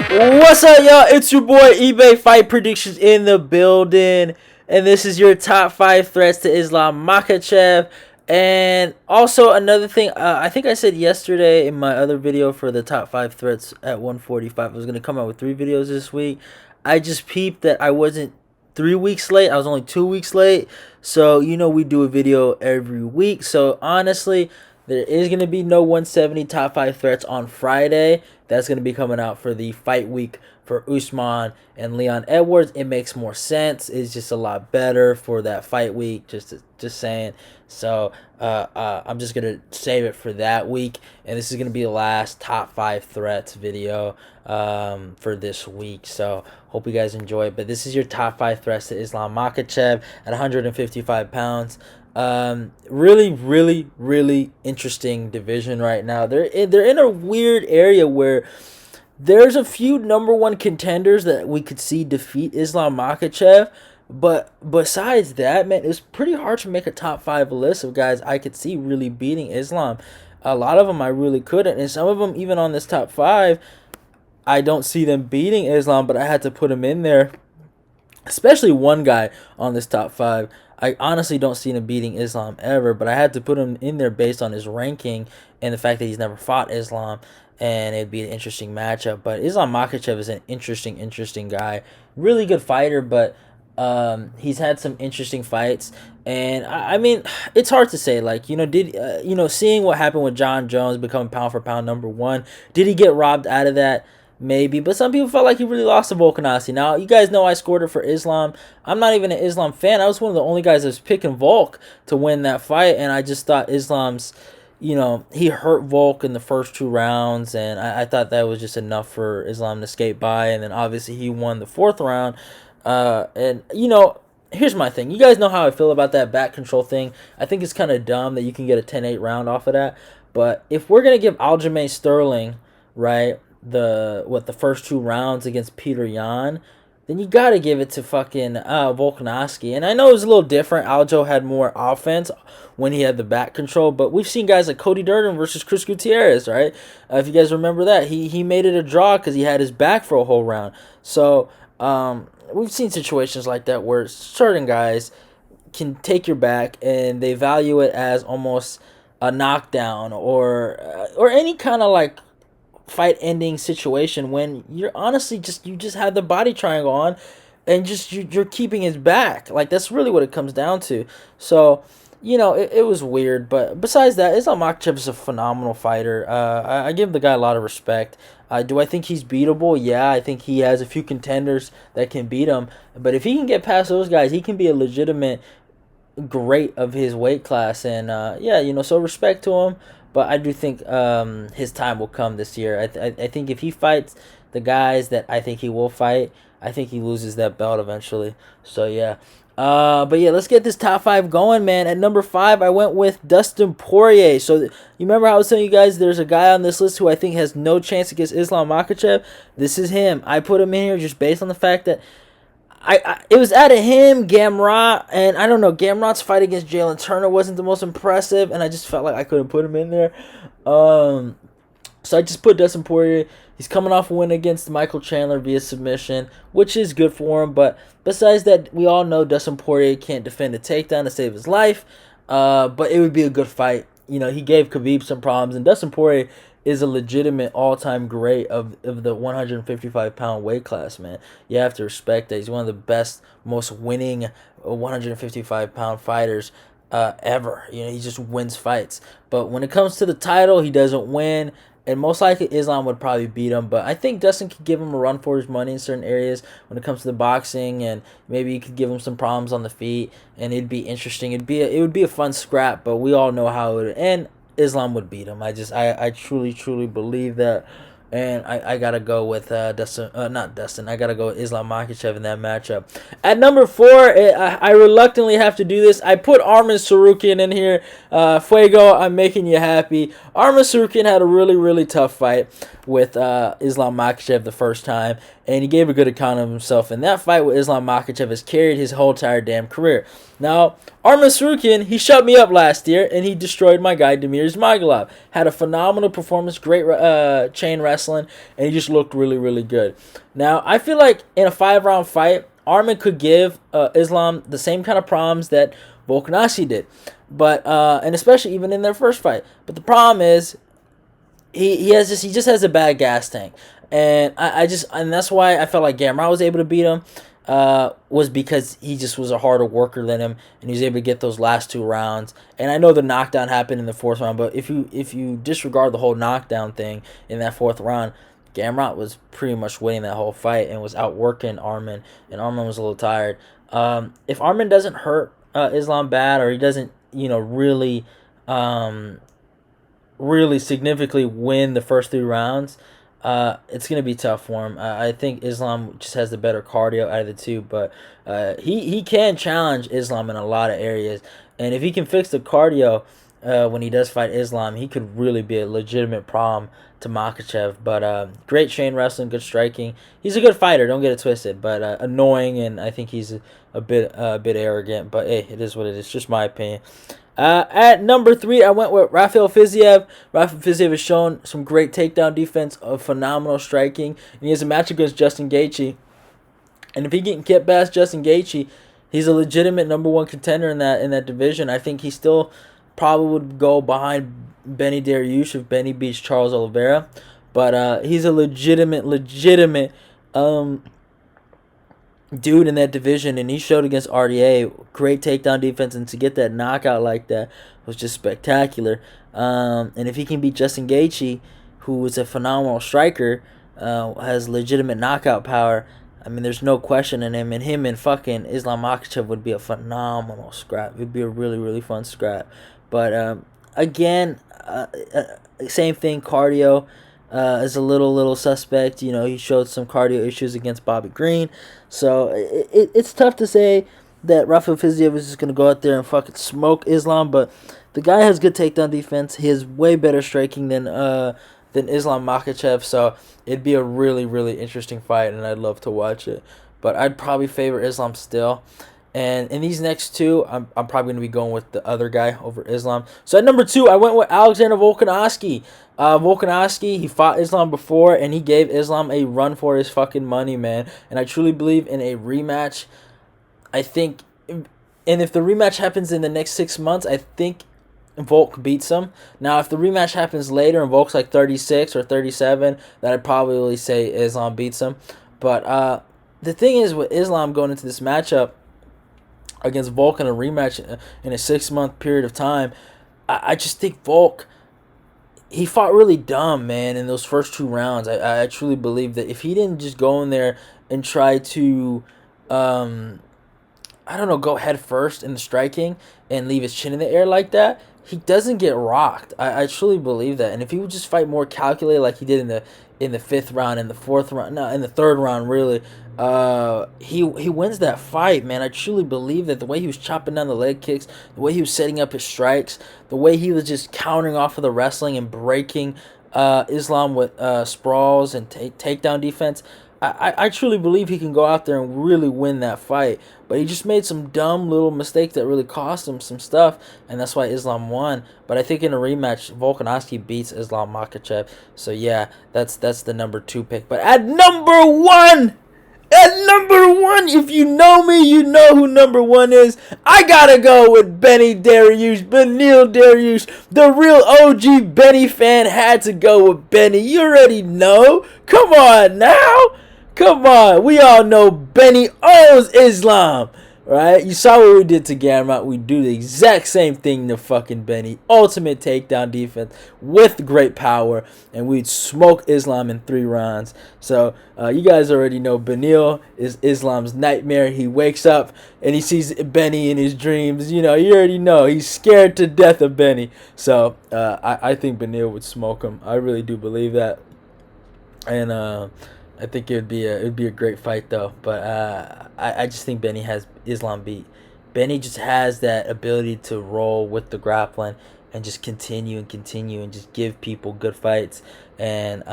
What's up, y'all? It's your boy eBay Fight Predictions in the building, and this is your top 5 threats to Islam Makhachev. And also another thing, I think I said yesterday in my other video for the top 5 threats at 145, I was gonna come out with 3 videos this week. I just peeped that I wasn't 3 weeks late. I was only 2 weeks late. So we do a video every week. So honestly, there is going to be no 170 top 5 threats on Friday. That's going to be coming out for the fight week for Usman and Leon Edwards. It makes more sense. It's just a lot better for that fight week. Just saying. So I'm just going to save it for that week. And this is going to be the last top 5 threats video for this week. So hope you guys enjoy it. But this is your top 5 threats to Islam Makhachev at 155 pounds. Really interesting division right now. They're in a weird area where there's a few number 1 contenders that we could see defeat Islam Makhachev, but besides that, man, it's pretty hard to make a top 5 list of guys I could see really beating Islam. A lot of them I really couldn't, and some of them even on this top 5, I don't see them beating Islam, but I had to put him in there. Especially one guy on this top 5. I honestly don't see him beating Islam ever, but I had to put him in there based on his ranking and the fact that he's never fought Islam, and it'd be an interesting matchup. But Islam Makhachev is an interesting guy. Really good fighter, but he's had some interesting fights. And I mean, it's hard to say. Like, seeing what happened with John Jones becoming pound for pound number 1, did he get robbed out of that? Maybe, but some people felt like he really lost to Volkanovski. Now, you guys know I scored it for Islam. I'm not even an Islam fan. I was one of the only guys that was picking Volk to win that fight, and I just thought Islam's, he hurt Volk in the first 2 rounds, and I thought that was just enough for Islam to skate by, and then obviously he won the 4th round. Here's my thing. You guys know how I feel about that back control thing. I think it's kind of dumb that you can get a 10-8 round off of that, but if we're going to give Aljamain Sterling, right, the first 2 rounds against Peter Yan, then you gotta give it to fucking Volkanovski. And I know it was a little different. Aljo had more offense when he had the back control, but we've seen guys like Cody Durden versus Chris Gutierrez, right? If you guys remember that, he made it a draw because he had his back for a whole round. So we've seen situations like that where certain guys can take your back and they value it as almost a knockdown or any kind of like fight ending situation when you're honestly you just have the body triangle on and just you're keeping his back. Like, that's really what it comes down to. So it was weird, but besides that, Islam Makhachev is a phenomenal fighter. I give the guy a lot of respect. Do I think he's beatable? Yeah, I think he has a few contenders that can beat him, but if he can get past those guys, he can be a legitimate great of his weight class. And so respect to him. But I do think his time will come this year. I think if he fights the guys that I think he will fight, I think he loses that belt eventually. So, yeah. But, yeah, let's get this top 5 going, man. At number 5, I went with Dustin Poirier. So, you remember how I was telling you guys there's a guy on this list who I think has no chance against Islam Makhachev? This is him. I put him in here just based on the fact that it was out of him, Gamrot, and I don't know, Gamrot's fight against Jalen Turner wasn't the most impressive, and I just felt like I couldn't put him in there. So I just put Dustin Poirier. He's coming off a win against Michael Chandler via submission, which is good for him, but besides that, we all know Dustin Poirier can't defend a takedown to save his life, but it would be a good fight. He gave Khabib some problems, and Dustin Poirier is a legitimate all-time great of the 155-pound weight class, man. You have to respect that. He's one of the best, most winning 155-pound fighters ever. He just wins fights. But when it comes to the title, he doesn't win, and most likely Islam would probably beat him. But I think Dustin could give him a run for his money in certain areas when it comes to the boxing, and maybe he could give him some problems on the feet, and it'd be interesting. It would be a fun scrap, but we all know how it would end. Islam would beat him. I truly believe that, and I gotta go with I gotta go with Islam Makhachev in that matchup. At number 4, I reluctantly have to do this. I put Armin Sarukin in here. Fuego, I'm making you happy. Armin Sarukin had a really tough fight with Islam Makhachev the first time, and he gave a good account of himself. And that fight with Islam Makhachev has carried his whole entire damn career. Now, Armin Sarukin, he shut me up last year, and he destroyed my guy, Damir Ismagulov. Had a phenomenal performance, great chain wrestling, and he just looked really, really good. Now, I feel like in a 5-round fight, Armin could give Islam the same kind of problems that Volkanovski did. But, and especially even in their first fight. But the problem is, he just has a bad gas tank. And and that's why I felt like Gamrot was able to beat him. Was because he just was a harder worker than him, and he was able to get those last 2 rounds. And I know the knockdown happened in the 4th round, but if you disregard the whole knockdown thing in that 4th round, Gamrot was pretty much winning that whole fight and was outworking Armin, and Armin was a little tired. If Armin doesn't hurt Islam bad, or he doesn't, really, really significantly win the first 3 rounds, it's going to be tough for him. I think Islam just has the better cardio out of the 2, but he can challenge Islam in a lot of areas. And if he can fix the cardio when he does fight Islam, he could really be a legitimate problem to MAKHACHEV. But great chain wrestling, good striking. He's a good fighter, don't get it twisted, but annoying, and I think he's a bit arrogant. But hey, it is what it is, just my opinion. At number 3, I went with Raphael Fiziev. Raphael Fiziev has shown some great takedown defense, phenomenal striking, and he has a match against Justin Gaethje. And if he can get past Justin Gaethje, he's a legitimate number 1 contender in that division. I think he still probably would go behind Benny Dariush if Benny beats Charles Oliveira, but he's a legitimate dude in that division, and he showed against RDA great takedown defense, and to get that knockout like that was just spectacular. And if he can beat Justin Gaethje, who is a phenomenal striker, has legitimate knockout power, I mean, there's no question in him. And him and fucking Islam Makhachev would be a phenomenal scrap. It would be a really, really fun scrap. But again, same thing, cardio. Is a little suspect. He showed some cardio issues against Bobby Green. So it's tough to say that Raphael Fiziev is just going to go out there and fucking smoke Islam, but the guy has good takedown defense. He has way better striking than Islam Makhachev, so it'd be a really, really interesting fight, and I'd love to watch it. But I'd probably favor Islam still. And in these next 2, I'm probably going to be going with the other guy over Islam. So at number 2, I went with Alexander Volkanovski. Volkanovski, he fought Islam before, and he gave Islam a run for his fucking money, man. And I truly believe in a rematch. I think, and if the rematch happens in the next 6 months, I think Volk beats him. Now, if the rematch happens later and Volk's like 36 or 37, then I'd probably say Islam beats him. But the thing is, with Islam going into this matchup against Volk in a rematch in a 6-month period of time, I just think Volk, he fought really dumb, man, in those first 2 rounds. I truly believe that if he didn't just go in there and try to, go head first in the striking and leave his chin in the air like that, he doesn't get rocked. I truly believe that. And if he would just fight more calculated like he did in the 5th round, in the 4th round, no, in the 3rd round, really, he wins that fight, man. I truly believe that the way he was chopping down the leg kicks, the way he was setting up his strikes, the way he was just countering off of the wrestling and breaking Islam with sprawls and takedown defense, I truly believe he can go out there and really win that fight. But he just made some dumb little mistakes that really cost him some stuff, and that's why Islam won. But I think in a rematch, Volkanovski beats Islam Makhachev. So yeah, that's the number 2 pick. But at number 1, if you know me, you know who number 1 is. I gotta go with Benny Dariush, Beneil Dariush. The real OG Benny fan had to go with Benny. You already know. Come on now. Come on. We all know Benny owns Islam. Right? You saw what we did to Gamrot. We do the exact same thing to fucking Benny. Ultimate takedown defense with great power. And we'd smoke Islam in 3 rounds. So you guys already know Beneil is Islam's nightmare. He wakes up and he sees Benny in his dreams. You already know. He's scared to death of Benny. So I think Beneil would smoke him. I really do believe that. And I think it'd be a great fight though, but I just think Benny has Islam beat. Benny just has that ability to roll with the grappling and just continue and just give people good fights. And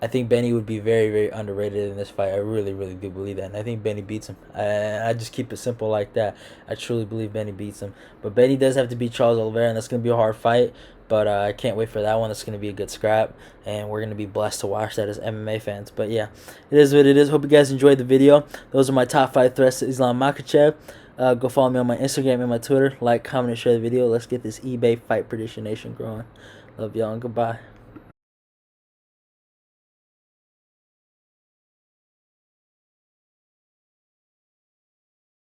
I think Benny would be very, very underrated in this fight. I really, really do believe that. And I think Benny beats him. I just keep it simple like that. I truly believe Benny beats him. But Benny does have to beat Charles Oliveira, and that's going to be a hard fight. But I can't wait for that one. It's going to be a good scrap. And we're going to be blessed to watch that as MMA fans. But yeah, it is what it is. Hope you guys enjoyed the video. Those are my top 5 threats to Islam Makhachev. Go follow me on my Instagram and my Twitter. Like, comment, and share the video. Let's get this eBay Fight Prediction Nation growing. Love y'all and goodbye.